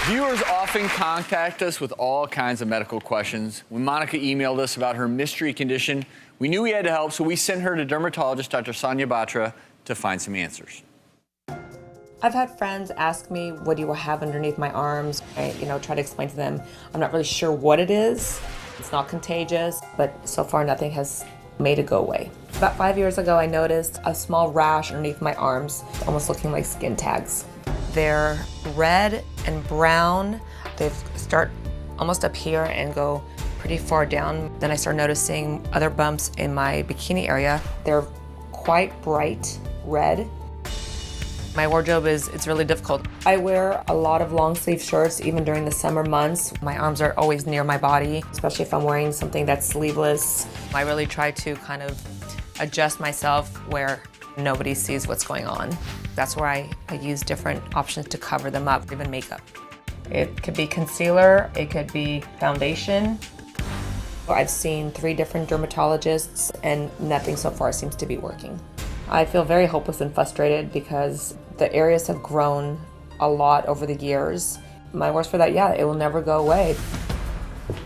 Viewers often contact us with all kinds of medical questions. When Monica emailed us about her mystery condition, we knew we had to help, so we sent her to dermatologist Dr. Sonia Batra to find some answers. I've had friends ask me, what do you have underneath my arms? I, try to explain to them, I'm not really sure what it is. It's not contagious, but so far nothing has made it go away. About 5 years ago, I noticed a small rash underneath my arms, almost looking like skin tags. They're red and brown. They start almost up here and go pretty far down. Then I start noticing other bumps in my bikini area. They're quite bright red. My wardrobe it's really difficult. I wear a lot of long sleeve shirts even during the summer months. My arms are always near my body, especially if I'm wearing something that's sleeveless. I really try to kind of adjust myself where nobody sees what's going on. That's where I use different options to cover them up, even makeup. It could be concealer, it could be foundation. I've seen 3 different dermatologists and nothing so far seems to be working. I feel very hopeless and frustrated because the areas have grown a lot over the years. My worst for that, yeah, it will never go away.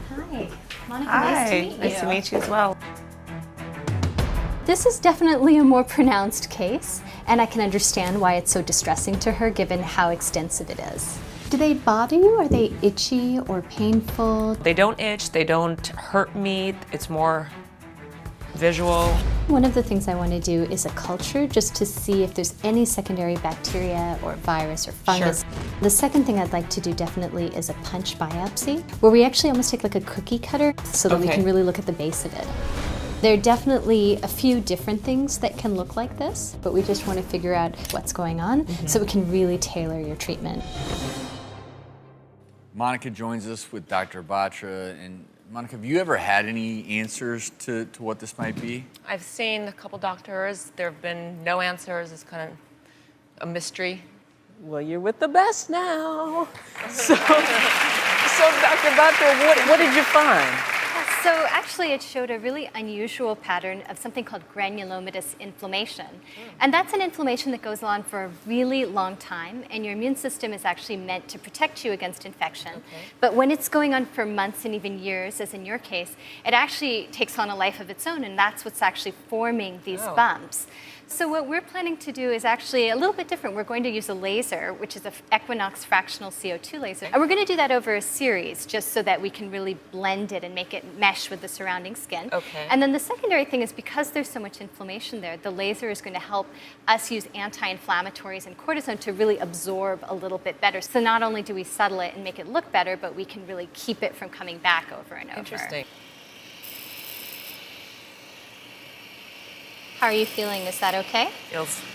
Hi, Monica, Hi. nice to meet you. Nice to meet you as well. This is definitely a more pronounced case, and I can understand why it's so distressing to her given how extensive it is. Do they bother you? Are they itchy or painful? They don't itch, they don't hurt me, it's more visual. One of the things I want to do is a culture just to see if there's any secondary bacteria or virus or fungus. Sure. The second thing I'd like to do definitely is a punch biopsy, where we actually almost take like a cookie cutter so that we can really look at the base of it. There are definitely a few different things that can look like this, but we just want to figure out what's going on so we can really tailor your treatment. Monica joins us with Dr. Batra. And Monica, have you ever had any answers to what this might be? I've seen a couple doctors. There have been no answers. It's kind of a mystery. Well, you're with the best now. So Dr. Batra, what did you find? So actually it showed a really unusual pattern of something called granulomatous inflammation. And that's an inflammation that goes on for a really long time, and your immune system is actually meant to protect you against infection. But when it's going on for months and even years, as in your case, it actually takes on a life of its own, and that's what's actually forming these bumps. So what we're planning to do is actually a little bit different. We're going to use a laser, which is an Equinox fractional CO2 laser. And we're going to do that over a series just so that we can really blend it and make it mesh with the surrounding skin. And then the secondary thing is because there's so much inflammation there, the laser is going to help us use anti-inflammatories and cortisone to really absorb a little bit better. So not only do we settle it and make it look better, but we can really keep it from coming back over and over. Interesting. How are you feeling? Is that okay?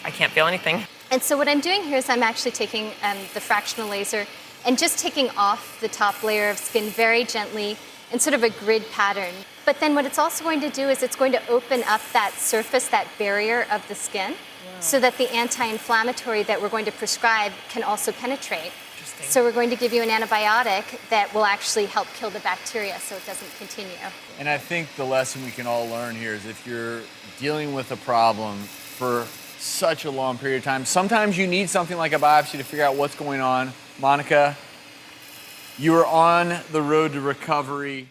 I can't feel anything. And so what I'm doing here is I'm actually taking the fractional laser and just taking off the top layer of skin very gently in sort of a grid pattern. But then what it's also going to do is it's going to open up that surface, that barrier of the skin, so that the anti-inflammatory that we're going to prescribe can also penetrate. So we're going to give you an antibiotic that will actually help kill the bacteria so it doesn't continue. And I think the lesson we can all learn here is if you're dealing with a problem for such a long period of time, sometimes you need something like a biopsy to figure out what's going on. Monica, you are on the road to recovery.